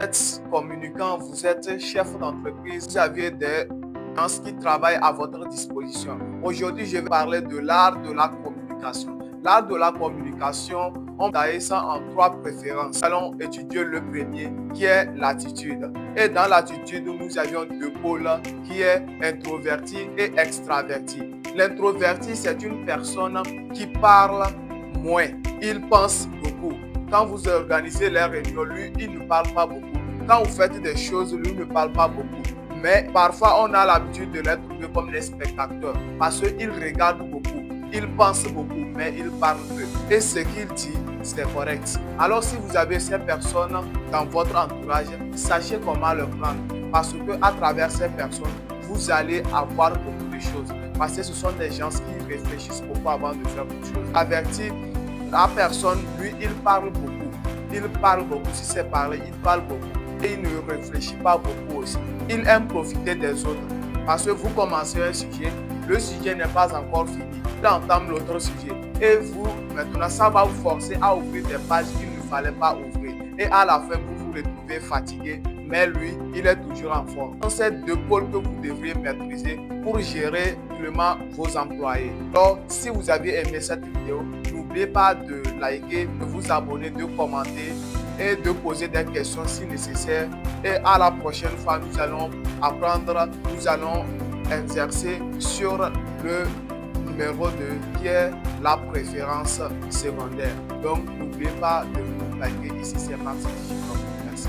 êtes communicant, vous êtes chef d'entreprise, vous avez des gens qui travaillent à votre disposition. Aujourd'hui, je vais parler de l'art de la communication. L'art de la communication, on va ça en trois préférences. Nous allons étudier le premier qui est l'attitude. Et dans l'attitude, nous avions deux pôles qui est introverti et extraverti. L'introverti, c'est une personne qui parle moins. Il pense beaucoup. Quand vous organisez les réunions, lui, il ne parle pas beaucoup. Quand vous faites des choses, lui ne parle pas beaucoup. Mais parfois, on a l'habitude de les trouver comme des spectateurs parce qu'il regarde beaucoup, il pense beaucoup, mais il parle peu. Et ce qu'il dit, c'est correct. Alors, si vous avez ces personnes dans votre entourage, sachez comment le prendre. Parce qu'à travers ces personnes, vous allez avoir beaucoup de choses. Parce que ce sont des gens qui réfléchissent beaucoup avant de faire quelque chose. Avertir la personne, lui, il parle beaucoup. Il parle beaucoup. Si c'est parler, il parle beaucoup. Et il ne réfléchit pas beaucoup aussi. Il aime profiter des autres. Parce que vous commencez un sujet, le sujet n'est pas encore fini. Il entame l'autre sujet. Et vous, maintenant, ça va vous forcer à ouvrir des pages qu'il ne fallait pas ouvrir. Et à la fin, vous vous retrouvez fatigué. Mais lui, il est toujours en forme. Donc, c'est deux pôles que vous devriez maîtriser pour gérer vraiment vos employés. Donc, si vous avez aimé cette vidéo, n'oubliez pas de liker, de vous abonner, de commenter et de poser des questions si nécessaire. Et à la prochaine fois, nous allons apprendre, nous allons exercer sur le numéro 2 qui est la préférence secondaire. Donc, n'oubliez pas de vous liker ici, c'est Max. Merci.